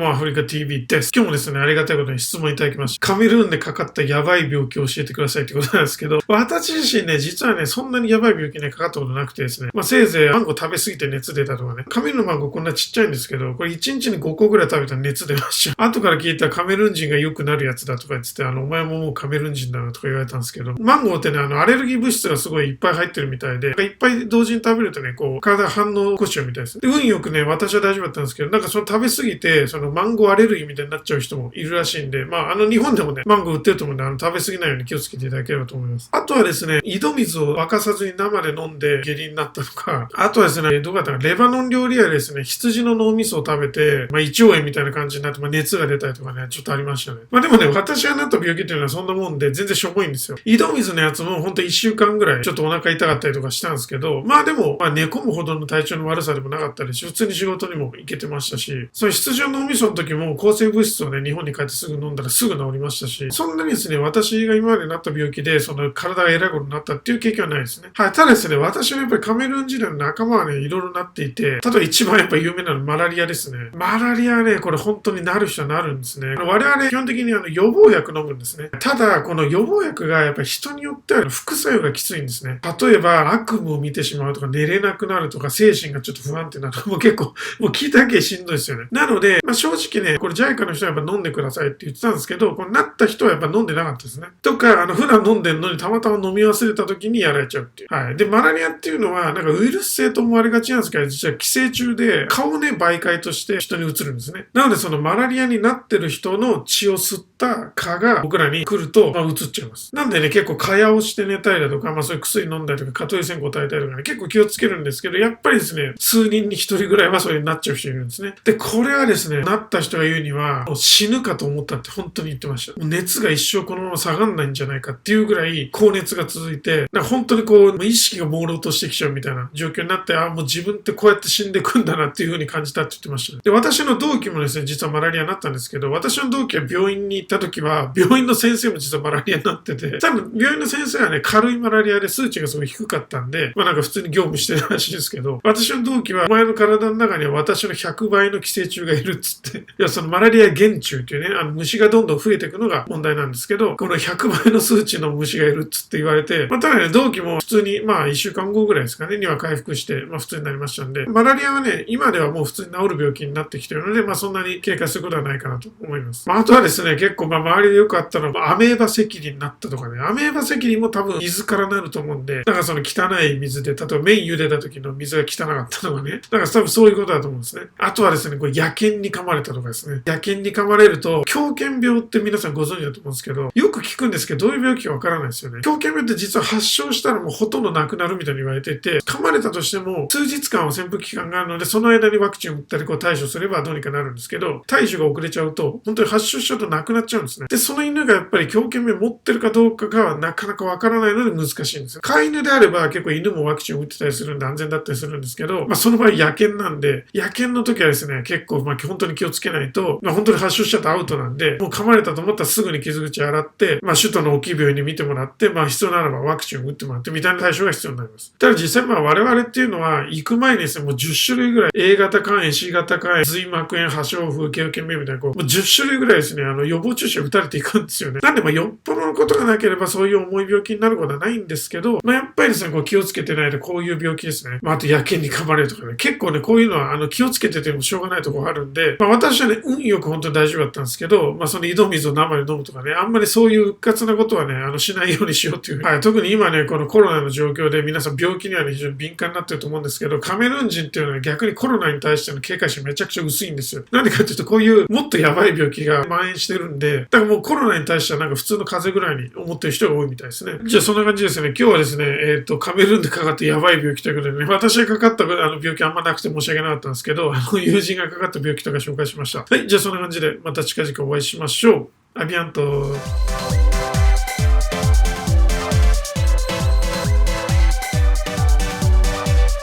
もアフリカ TV です。今日もですね、ありがたいことに質問いただきました。カメルーンでかかったやばい病気を教えてくださいってことなんですけど、私自身ね、実はね、そんなにやばい病気にかかったことなくてですね、せいぜいマンゴー食べ過ぎて熱出たとかね、カメルーンのマンゴーこんなちっちゃいんですけど、これ1日に5個ぐらい食べたら熱出ました。後から聞いたらカメルーン人が良くなるやつだとか言ってて、お前ももうカメルーン人だなとか言われたんですけど、マンゴーってね、アレルギー物質がすごいいっぱい入ってるみたいで、いっぱい同時に食べるとね、こう、体が反応起こしちゃうみたいです。で、運よくね、私は大丈夫だったんですけど、なんかその食べ過ぎて、そのマンゴーアレルギーみたいになっちゃう人もいるらしいんで、日本でもね、マンゴー売ってると思うんで、食べ過ぎないように気をつけていただければと思います。あとはですね、井戸水を沸かさずに生で飲んで下痢になったとか、あとはですね、どうかったかレバノン料理屋でですね、羊の脳みそを食べて、胃腸炎みたいな感じになって、熱が出たりとかね、ちょっとありましたね。でもね、私がなった病気っていうのはそんなもんで、全然しょぼいんですよ。井戸水のやつもほんと1週間ぐらい、ちょっとお腹痛かったりとかしたんですけど、でも、寝込むほどの体調の悪さでもなかったですし、普通に仕事にも行けてましたし、その羊の脳みその時も抗生物質をね、日本に帰ってすぐ飲んだらすぐ治りましたし、そんなにですね、私が今までなった病気で、その体がえらいことになったっていう経験はないですね。はい。ただですね、私はやっぱりカメルーン時代の仲間はね、いろいろなっていて、例えば一番やっぱ有名なのはマラリアですね。マラリアね、これ本当になる人はなるんですね。我々基本的に予防薬飲むんですね。ただ、この予防薬がやっぱり人によっては副作用がきついんですね。例えば、悪夢を見てしまうとか、寝れなくなるとか、精神がちょっと不安定になるとか、もう結構、もう聞いただけでしんどいですよね。なので、正直ね、これ JICA の人はやっぱ飲んでくださいって言ってたんですけど、これなった人はやっぱ飲んでなかったですね。とか、普段飲んでるのにたまたま飲み忘れた時にやられちゃうっていう。はい。で、マラリアっていうのは、なんかウイルス性と思われがちなんですけど、実は寄生虫で、顔をね、媒介として人に移るんですね。なので、そのマラリアになってる人の血を吸った蚊が僕らに来ると、移っちゃいます。なんでね、結構蚊帳をして寝たりだとか、そういう薬飲んだりとか、蚊取り線香焚いたりとかね、結構気をつけるんですけど、やっぱりですね、数人に一人ぐらいはそれになっちゃう人いるんですね。で、これはですね、なった人が言うには、もう死ぬかと思ったって本当に言ってました。もう熱が一生このまま下がんないんじゃないかっていうぐらい高熱が続いて、本当にこう、意識が朦朧としてきちゃうみたいな状況になって、もう自分ってこうやって死んでくんだなっていう風に感じたって言ってました。で、私の同期もですね、実はマラリアになったんですけど、私の同期は病院に行った時は、病院の先生も実はマラリアになってて、多分病院の先生はね、軽いマラリアで数値がすごい低かったんで、なんか普通に業務してるらしいですけど、私の同期は、お前の体の中には私の100倍の寄生虫がいるっつって、いや、そのマラリア原虫っていうね、虫がどんどん増えていくのが問題なんですけど、この100倍の数値の虫がいるっつって言われて、ただね、同期も普通に、1週間後ぐらいですかね、には回復して、普通になりましたんで、マラリアはね、今ではもう普通に治る病気になってきているので、そんなに警戒することはないかなと思います。あとはですね、結構周りでよくあったのは、アメーバ赤痢になったとかね、アメーバ赤痢も多分水からなると思うんで、だからその汚い水で、例えば麺茹でた時の水が汚かったとかね、だから多分そういうことだと思うんですね。あとはですね、これ野犬に噛まれたとかですね、野犬に噛まれると、狂犬病って皆さんご存知だと思うんですけど、よく聞くんですけど、どういう病気かわからないですよね。狂犬病って実は発症したらもうほとんどなくなるみたいに言われていて、噛まれたとしても数日間は潜伏期間があるので、その間にワクチンを打ったり対処すればどうにかなるんですけど、対処が遅れちゃうと、本当に発症しちゃうとなくなっちゃうんですね。で、その犬がやっぱり狂犬病持ってるかどうかがなかなかわからないので難しいんですよ。飼い犬であれば結構犬もワクチンを打ってたりするんで安全だったりするんですけど、その場合野犬なんで、野犬の時はですね、結構本当に気をつけないと、本当に発症しちゃったらアウトなんで、もう噛まれたと思ったらすぐに傷口洗って、首都の大きい病院に見てもらって、必要ならばワクチンを打ってもらってみたいな対処が必要になります。ただ実際我々っていうのは行く前にですね、もう10種類ぐらい A 型肝炎、C 型肝炎、髄膜炎、破傷風、狂犬病みたいなもう10種類ぐらいですね、予防注射打たれていくんですよね。なんでよっぽどのことがなければそういう重い病気になることはないんですけど、やっぱりですね、気をつけてないとこういう病気ですね。あと野犬に噛まれるとかね、結構ね、こういうのは気をつけててもしょうがないところがあるんで、私はね、運よく本当に大丈夫だったんですけど、その井戸水を生で飲むとかね、あんまりそういううっかつなことはね、しないようにしようという。はい、特に今ね、このコロナの状況で皆さん病気にはね、非常に敏感になってると思うんですけど、カメルーン人っていうのは逆にコロナに対しての警戒心めちゃくちゃ薄いんですよ。なんでかっていうと、こういうもっとやばい病気が蔓延してるんで、だからもうコロナに対してはなんか普通の風邪ぐらいに思ってる人が多いみたいですね。じゃあそんな感じですね。今日はですね、カメルーンでかかってやばい病気ということでね、私がかかった病気あんまなくて申し訳なかったんですけど、友人がかかった病気とか紹介しました。はい、じゃあそんな感じでまた近々お会いしましょう。アビアント。